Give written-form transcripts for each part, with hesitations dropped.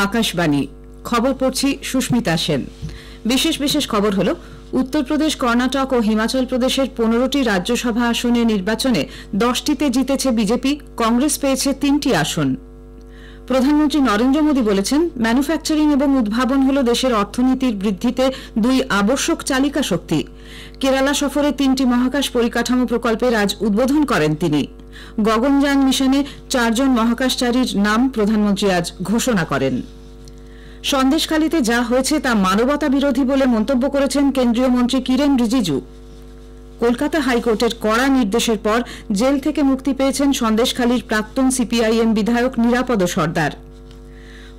আকাশবাণী খবর পড়ছি সুস্মিতা সেন। বিশেষ বিশেষ খবর হলো উত্তরপ্রদেশ, কর্ণাটক ও হিমাচল প্রদেশের 15টি রাজ্যসভা আসনে নির্বাচনে 10টিতে জিতেছে বিজেপি, কংগ্রেস পেয়েছে 3টি আসন। প্রধানমন্ত্রী নরেন্দ্র মোদী বলেছেন, ম্যানুফ্যাকচারিং এবং উদ্ভাবন হল দেশের অর্থনীতির বৃদ্ধিতে 2 আবশ্যক চালিকা শক্তি। কেরালা সফরে 3টি মহাকাশ পরিকাঠামো প্রকল্পের আজ উদ্বোধন করেন তিনি। গগনযান মিশনে 4 জন মহাকাশচারীর নাম প্রধানমন্ত্রী আজ ঘোষণা করেন। সন্দেশখালীতে যা হয়েছে তা মানবতা বিরোধী বলে মন্তব্য করেছেন কেন্দ্রীয় মন্ত্রী কিরেন রিজিজু। কলকাতা হাইকোর্টের কড়া নির্দেশের পর জেল থেকে মুক্তি পেয়েছেন সন্দেশখালীর প্রাক্তন সিপিআইএম বিধায়ক নিরাপদ সর্দার।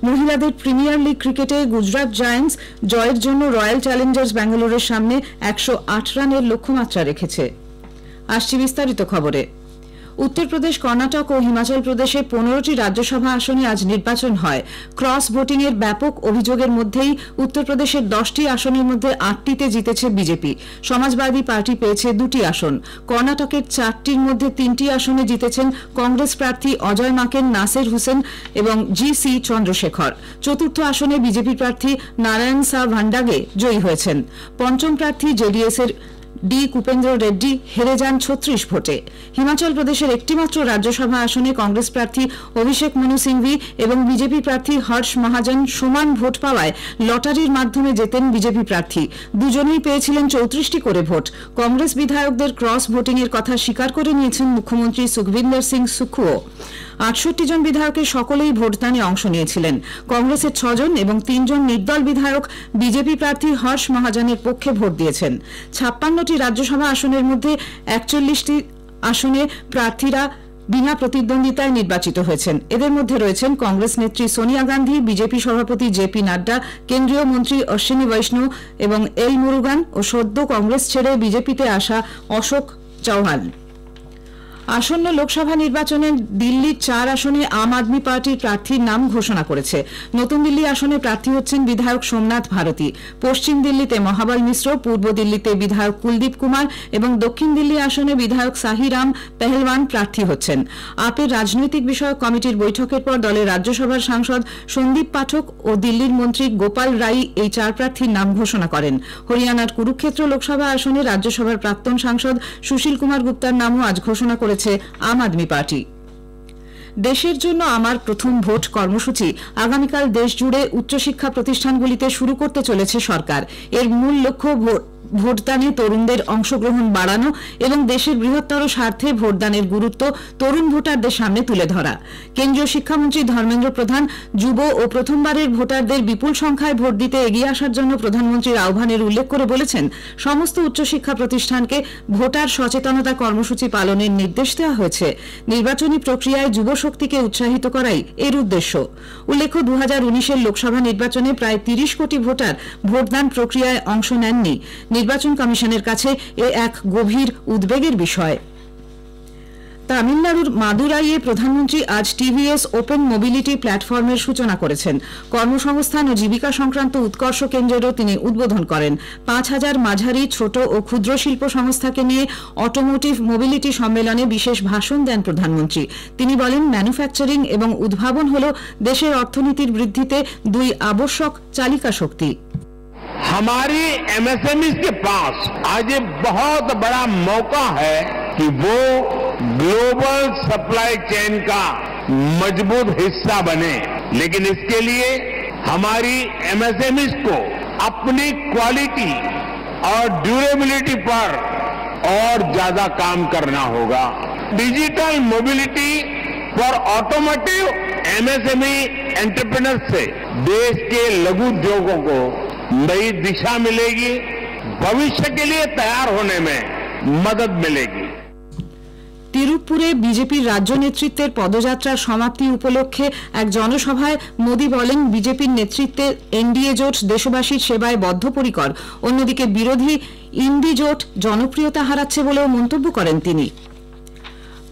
মহিলাদের প্রিমিয়ার লিগ ক্রিকেটে গুজরাট জায়ান্টস জয়ের জন্য রয়্যাল চ্যালেঞ্জার্স ব্যাঙ্গালোরের সামনে 108 রানের লক্ষ্যমাত্রা রেখেছে। আসছি বিস্তারিত খবরে। উত্তরপ্রদেশ, কর্ণাটক ও হিমাচল প্রদেশে 15টি রাজ্যসভা আসনে আজ নির্বাচন হয়। ক্রস ভোটিং এর ব্যাপক অভিযোগের মধ্যেই উত্তরপ্রদেশের 10টি আসনের মধ্যে 8টিতে জিতেছে বিজেপি। সমাজবাদী পার্টি পেয়েছে 2টি আসন। কর্ণাটকের 4টির মধ্যে 3টি আসনে জিতেছেন কংগ্রেস প্রার্থী অজয় মাকেন, নাসির হুসেন এবং জি.সি. চন্দ্রশেখর। চতুর্থ আসনে বিজেপি প্রার্থী নারায়ণ সা ভান্ডাগে জয়ী হয়েছেন। পঞ্চম প্রার্থী জেডিএস এর ডি কুপেন্দ্র রেড্ডি হেরে যান 36 ভোটে। হিমাচল প্রদেশের একটিমাত্র রাজ্যসভা আসনে কংগ্রেস প্রার্থী অভিষেক মনু সিংভি এবং বিজেপি প্রার্থী হর্ষ মহাজন সমান ভোট পাওয়ায় লটারির মাধ্যমে জেতেন বিজেপি প্রার্থী। দুজনেই পেয়েছিলেন 34টি করে ভোট। কংগ্রেস বিধায়কদের ক্রস ভোটিং এর কথা স্বীকার করে নিয়েছেন মুখ্যমন্ত্রী সুখবিন্দর সিং সুখুও। 68 জন বিধায়কের সকলেই ভোটদানে অংশ নিয়েছিলেন। কংগ্রেসের 6 জন এবং 3 জন নির্দল বিধায়ক বিজেপি প্রার্থী হর্ষ মহাজনের পক্ষে ভোট দিয়েছেন। 56টি রাজ্যসভা আসনের মধ্যে 41টি আসনে প্রার্থীরা বিনা প্রতিদ্বন্দ্বিতায় নির্বাচিত হয়েছেন। এদের মধ্যে রয়েছেন কংগ্রেস নেত্রী সোনিয়া গান্ধী, বিজেপি সভাপতি জেপি নাড্ডা, কেন্দ্রীয় মন্ত্রী অশ্বিনী বৈষ্ণব এবং এল মুরুগান ও সদ্য কংগ্রেস ছেড়ে বিজেপিতে আসা অশোক চৌহান। আসন্ন লোকসভা নির্বাচনে দিল্লির 4 আসনে আম আদমি পার্টির প্রার্থীর নাম ঘোষণা করেছে। নতুন দিল্লি আসনে প্রার্থী হচ্ছেন বিধায়ক সোমনাথ ভারতী। পশ্চিম দিল্লিতে মহাবল মিশ্র, পূর্ব দিল্লিতে বিধায়ক কুলদীপ কুমার এবং দক্ষিণ দিল্লি আসনে বিধায়ক সাহিরাম পেহলওয়ান প্রার্থী হচ্ছেন। আপের রাজনৈতিক বিষয়ক কমিটির বৈঠকের পর দলের রাজ্যসভার সাংসদ সন্দীপ পাঠক ও দিল্লির মন্ত্রী গোপাল রাই এই 4 প্রার্থীর নাম ঘোষণা করেন। হরিয়ানার কুরুক্ষেত্র লোকসভা আসনে রাজ্যসভার প্রাক্তন সাংসদ সুশীল কুমার গুপ্তার নামও আজ ঘোষণা করেছে আম আদমি পার্টি। দেশের জন্য আমার প্রথম ভোট কর্মসূচি আগামীকাল দেশজুড়ে উচ্চশিক্ষা প্রতিষ্ঠানগুলিতে শুরু করতে চলেছে সরকার। এর মূল লক্ষ্য ভোটদানে তরুণদের অংশগ্রহণ বাড়ানো এবং দেশের বৃহত্তর স্বার্থে ভোটদানের গুরুত্ব তরুণ ভোটারদের সামনে তুলে ধরা। কেন্দ্রীয় শিক্ষামন্ত্রী ধর্মেন্দ্র প্রধান যুব ও প্রথমবারের ভোটারদের বিপুল সংখ্যায় ভোট দিতে এগিয়ে আসার জন্য প্রধানমন্ত্রীর আহ্বানের উল্লেখ করে বলেছেন, সমস্ত উচ্চশিক্ষা প্রতিষ্ঠানকে ভোটার সচেতনতা কর্মসূচি পালনের নির্দেশ দেওয়া হয়েছে। নির্বাচনী প্রক্রিয়ায় যুব শক্তিকে উৎসাহিত করাই এর উদ্দেশ্য। উল্লেখ্য, 2019-এর লোকসভা নির্বাচনে প্রায় 30 কোটি ভোটার ভোটদান প্রক্রিয়ায় অংশ নেননি। নির্বাচন কমিশনের কাছে এক গভীর উদ্বেগের বিষয়। তামিলনাড়ুর মাদুরাইয়ে প্রধানমন্ত্রী আজ টিভিএস ওপেন মোবিলিটি প্ল্যাটফর্মের সূচনা করেছেন। কর্মসংস্থান ও জীবিকা সংক্রান্ত উৎকর্ষ কেন্দ্রেরও তিনি উদ্বোধন করেন। 5000 মাঝারি, ছোট ও ক্ষুদ্র শিল্প সংস্থাকে নিয়ে অটোমোটিভ মোবিলিটি সম্মেলনে বিশেষ ভাষণ দেন প্রধানমন্ত্রী। তিনি বলেন, ম্যানুফ্যাকচারিং এবং উদ্ভাবন হল দেশের অর্থনীতির বৃদ্ধিতে 2 আবশ্যক চালিকা শক্তি। हमारी एमएसएमई के पास आज एक बहुत बड़ा मौका है कि वो ग्लोबल सप्लाई चेन का मजबूत हिस्सा बने, लेकिन इसके लिए हमारी एमएसएमई को अपनी क्वालिटी और ड्यूरेबिलिटी पर और ज्यादा काम करना होगा। Digital mobility for automotive MSME entrepreneur से देश के लघु उद्योगों को नई दिशा मिलेगी, भविष्य के लिए तैयार होने में मदद मिलेगी। তিরুপুরে বিজেপির রাজ্য নেতৃত্বের পদযাত্রার সমাপ্তি উপলক্ষে এক জনসভায় মোদী বলেন, বিজেপির নেতৃত্বে এনডিএ জোট দেশবাসীর সেবায় বদ্ধপরিকর। অন্যদিকে বিরোধী ইন্ডি জোট জনপ্রিয়তা হারাচ্ছে বলেও মন্তব্য করেন তিনি।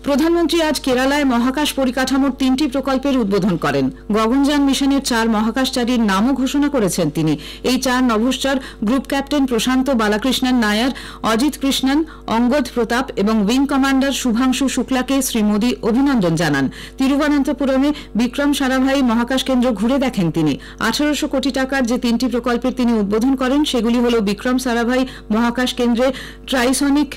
প্রধানমন্ত্রী আজ কেরালায় মহাকাশ পরিকাঠামোর 3টি প্রকল্পের উদ্বোধন করেন। গগনযান মিশনের 4 মহাকাশচারীর নামও ঘোষণা করেছেন তিনি। এই 4 নভশ্চর গ্রুপ ক্যাপ্টেন প্রশান্ত বালাকৃষ্ণন নায়ার, অজিত কৃষ্ণন, অঙ্গদ প্রতাপ এবং উইং কমান্ডার শুভাংশু শুক্লাকে শ্রী মোদী অভিনন্দন জানান। তিরুবনন্তপুরমে বিক্রম সারাভাই মহাকাশ কেন্দ্র ঘুরে দেখেন তিনি। 1800 কোটি টাকার যে 3টি প্রকল্পের তিনি উদ্বোধন করেন সেগুলি হল বিক্রম সারাভাই মহাকাশ কেন্দ্রে ট্রাইসনিক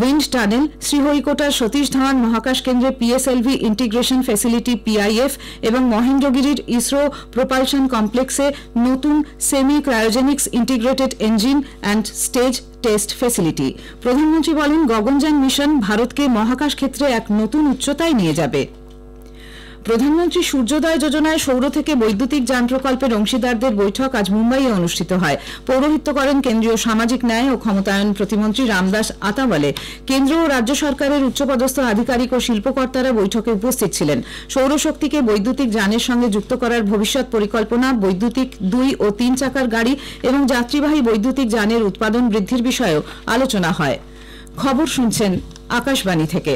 উইন্ড টানেল, শ্রীহরিকোটার সতীশ ধাওয়ান মহাকাশ কেন্দ্রে পিএসএলভি ইন্টিগ্রেশন ফ্যাসিলিটি পিআইএফ এবং মহেন্দ্রগিরির ইসরো প্রোপালশন কমপ্লেক্সে নতুন semi cryogenics integrated engine and stage test facility. প্রধানমন্ত্রী বলেন, গগনযান মিশন ভারতকে মহাকাশ ক্ষেত্রে এক নতুন উচ্চতায় নিয়ে যাবে। প্রধানমন্ত্রী সূর্যোদয় যোজনায় সৌর থেকে বৈদ্যুতিক যান প্রকল্পের অংশীদারদের বৈঠক আজ মুম্বাইয়ে অনুষ্ঠিত হয়। পৌরোহিত্য করেন কেন্দ্রীয় সামাজিক ন্যায় ও ক্ষমতায়ন প্রতিমন্ত্রী রামদাস আতাওয়ালে। কেন্দ্র ও রাজ্য সরকারের উচ্চপদস্থ আধিকারিক ও শিল্পকর্তারা বৈঠকে উপস্থিত ছিলেন। সৌরশক্তিকে বৈদ্যুতিক যানের সঙ্গে যুক্ত করার ভবিষ্যৎ পরিকল্পনা, বৈদ্যুতিক 2 ও 3 চাকার গাড়ি এবং যাত্রীবাহী বৈদ্যুতিক যানের উৎপাদন বৃদ্ধির বিষয়েও আলোচনা হয়। খবর শুনছেন আকাশবাণী থেকে।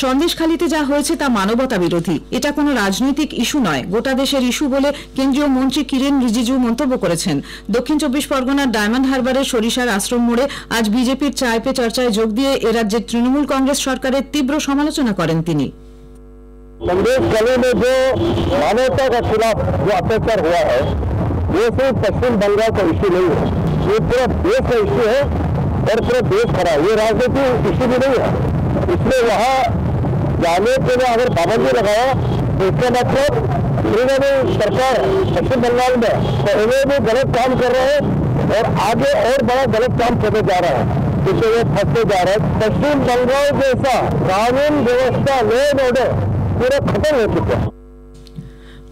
সন্দেশখালীতে যা হয়েছে তা মানবতা বিরোধী। এটা কোনো রাজনৈতিক ইস্যু নয়, গোটা দেশের ইস্যু বলে কেন্দ্রীয় মন্ত্রী কিরেন রিজিজু মন্তব্য করেছেন। দক্ষিণ 24 পরগনার ডায়মন্ড হারবারের সরিষার আশ্রম মোড়ে আজ বিজেপির চায় পে চর্চায় যোগ দিয়ে এ রাজ্যের তৃণমূল কংগ্রেস সরকারের তীব্র সমালোচনা করেন তিনি। संदेशखाली में जो मानवता के खिलाफ जो अत्याचार हुआ है, ये सिर्फ पश्चिम बंगाल का इश्यू नहीं है, ये पूरा देश का इश्यू है और पूरा देश खड़ा है। ये राजनीतिक इश्यू भी नहीं है। इसलिए वहाँ जाने के लिए अगर पाबंदी लगाया तो इसका मतलब तृणमूल सरकार पश्चिम बंगाल में तो इन्हें भी गलत काम कर रहे हैं और आगे और बड़ा गलत काम करने जा रहा है, जिससे ये फंसते जा रहे हैं। पश्चिम बंगाल जैसा कानून व्यवस्था लॉ एंड ऑर्डर पूरा खत्म हो चुका है।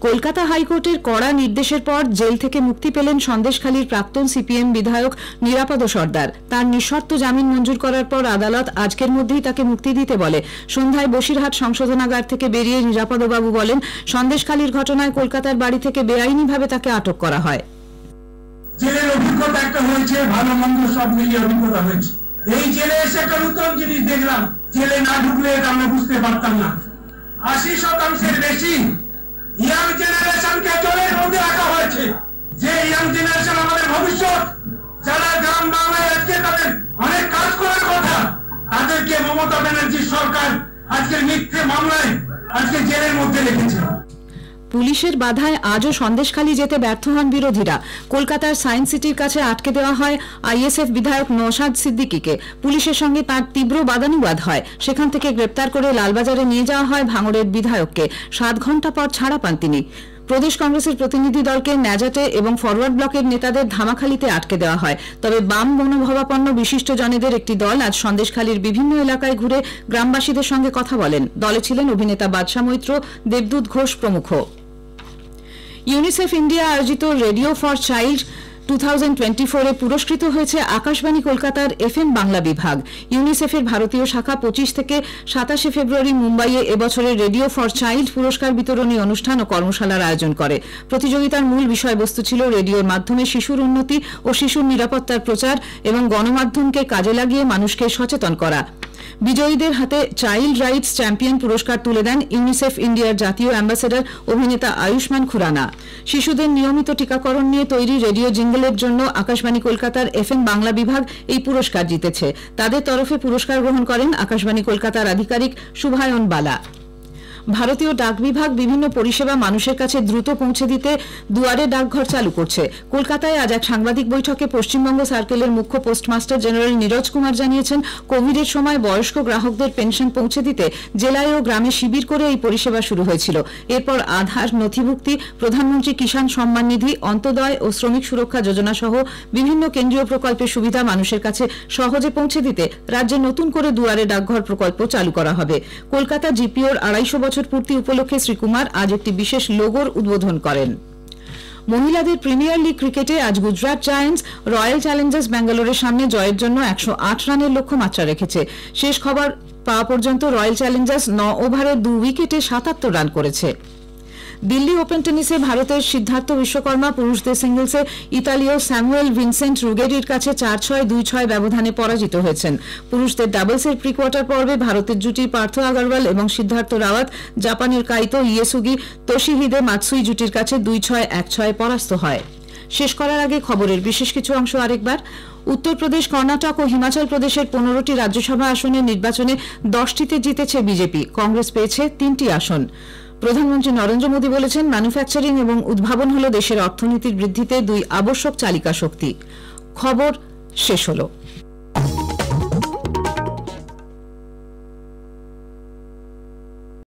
কলকাতা হাইকোর্টের কড়া নির্দেশের পর জেল থেকে মুক্তি পেলেন সন্দেশখালীর প্রাক্তন সিপিএম বিধায়ক নিরাপদ সর্দার। তার নিঃশর্ত জামিন মঞ্জুর করার পর আদালত আজকের মধ্যেই তাকে মুক্তি দিতে বলে। সন্ধ্যায় বসিরহাট সংশোধনাগার থেকে বেরিয়ে নিরাপদবাবু বলেন, সন্দেশখালীর ঘটনায় কলকাতার বাড়ি থেকে বেআইনিভাবে তাকে আটক করা হয়। জেলের অভিজ্ঞতা একটা হয়েছে, ভালো মন্দ সব মিলিয়ে অভিজ্ঞতা হয়েছে। এই জেলে এসে একটা নতুন জিনিস দেখলাম, জেলে না ঢুকলে এটা আমরা বুঝতে পারতাম না। 80% বেশি ইয়াং জেনারেশনকে জলের মধ্যে রাখা হয়েছে। যে ইয়াং জেনারেশন আমাদের ভবিষ্যৎ, যারা গ্রাম বাংলায় আজকে তাদের অনেক কাজ করার কথা, তাদেরকে মমতা ব্যানার্জি সরকার আজকের মিথ্যে মামলায় আজকে জেলের মধ্যে রেখেছে। পুলিশের বাধায় আজও সন্দেশখালী যেতে ব্যর্থ হন বিরোধীরা। কলকাতার সায়েন্স সিটির কাছে আটকে দেওয়া হয় আইএসএফ বিধায়ক নওশাদ সিদ্দিকীকে। পুলিশের সঙ্গে তার তীব্র বাদানুবাদ হয়। সেখান থেকে গ্রেপ্তার করে লালবাজারে নিয়ে যাওয়া হয় ভাঙড়ের বিধায়ককে। 7 ঘণ্টা পর ছাড়া পান তিনি। প্রদেশ কংগ্রেসের প্রতিনিধি দলকে ন্যাজাটে এবং ফরওয়ার্ড ব্লকের নেতাদের ধামাখালীতে আটকে দেওয়া হয়। তবে বাম মনোভাবাপন্ন বিশিষ্ট জনেদের একটি দল আজ সন্দেশখালীর বিভিন্ন এলাকায় ঘুরে গ্রামবাসীদের সঙ্গে কথা বলেন। দলে ছিলেন অভিনেতা বাদশা মৈত্র, দেবদূত ঘোষ প্রমুখ। ইউনিসেফ ইন্ডিয়া আয়োজিত রেডিও ফর চাইল্ড 2024-এ পুরস্কৃত হয়েছে আকাশবাণী কলকাতার এফএম বাংলা বিভাগ। ইউনিসেফের ভারতীয় শাখা 25 থেকে 27 ফেব্রুয়ারি মুম্বাইয়ে এবছরের রেডিও ফর চাইল্ড পুরস্কার বিতরণী অনুষ্ঠান ও কর্মশালার আয়োজন করে। প্রতিযোগিতার মূল বিষয়বস্তু ছিল রেডিওর মাধ্যমে শিশুর উন্নতি ও শিশুর নিরাপত্তার প্রচার এবং গণমাধ্যমকে কাজে লাগিয়ে মানুষকে সচেতন করা। বিজয়ীদের হাতে চাইল্ড রাইটস চ্যাম্পিয়ন পুরস্কার তুলে দেন ইউনিসেফ ইন্ডিয়ার জাতীয় অ্যাম্বাসেডর অভিনেতা আয়ুষ্মান খুরানা। শিশুদের নিয়মিত টিকাকরণ নিয়ে তৈরি রেডিও জিঙ্গলের জন্য আকাশবাণী কলকাতার এফএম বাংলা বিভাগ এই পুরস্কার জিতেছে। তাদের তরফে পুরস্কার গ্রহণ করেন আকাশবাণী কলকাতার আধিকারিক শুভায়ন বালা। ভারতীয় ডাক বিভাগ বিভিন্ন পরিষেবা মানুষের কাছে দ্রুত পৌঁছে দিতে দুয়ারে ডাকঘর চালু করছে। কলকাতায় আজ এক সাংবাদিক বৈঠকে পশ্চিমবঙ্গ সার্কেলের মুখ্য পোস্টমাস্টার জেনারেল নীরজ কুমার জানিয়েছেন, কোভিডের সময় বয়স্ক গ্রাহকদের পেনশন পৌঁছে দিতে জেলায় ও গ্রামে শিবির করে এই পরিষেবা শুরু হয়েছিল। এরপর আধার, নথিভুক্তি, প্রধানমন্ত্রী কিষাণ সম্মান নিধি, অন্তোদয় ও শ্রমিক সুরক্ষা যোজনা সহ বিভিন্ন কেন্দ্রীয় প্রকল্পের সুবিধা মানুষের কাছে সহজে পৌঁছে দিতে রাজ্যে নতুন করে দুয়ারে ডাকঘর প্রকল্প চালু করা হবে। কলকাতা জিপিওর 250 বছর পূর্তি উপলক্ষে শ্রী কুমার আজ একটি বিশেষ লোগোর উদ্বোধন করেন। মহিলাদের প্রিমিয়ার লিগ ক্রিকেটে আজ গুজরাট জায়ান্টস রয়্যাল চ্যালেঞ্জার্স ব্যাঙ্গালোরের সামনে জয়ের জন্য 108 রানের লক্ষ্যমাত্রা রেখেছে। শেষ খবর পাওয়া পর্যন্ত রয়্যাল চ্যালেঞ্জার্স 9 ওভারে 2 উইকেটে 77 রান করেছে। দিল্লি ওপেন টেনিসে ভারতের সিদ্ধার্থ বিশ্বকর্মা পুরুষদের সিঙ্গলসে ইতালীয় স্যামুয়েল ভিনসেন্ট রুগেরির কাছে 4-6, 2-6 ব্যবধানে পরাজিত হয়েছেন। পুরুষদের ডাবলসের প্রি কোয়ার্টার পর্বে ভারতের জুটি পার্থ আগরওয়াল এবং সিদ্ধার্থ রাওয়াত জাপানের কাইতো ইয়েসুগি তোশিহিদে মাতসুই জুটির কাছে 2-6, 1-6 পরাস্ত হয়। শেষ করার আগে খবরের বিশেষ কিছু অংশ আরেকবার। উত্তরপ্রদেশ, কর্ণাটক ও হিমাচল প্রদেশের 15টি রাজ্যসভা আসনের নির্বাচনে 10টিতে জিতেছে বিজেপি, কংগ্রেস পেয়েছে 3টি আসন। প্রধানমন্ত্রী নরেন্দ্র মোদী বলেছেন, ম্যানুফ্যাকচারিং এবং উদ্ভাবন হল দেশের অর্থনীতির বৃদ্ধিতে 2 আবশ্যক চালিকা শক্তি। খবর শেষ হলো।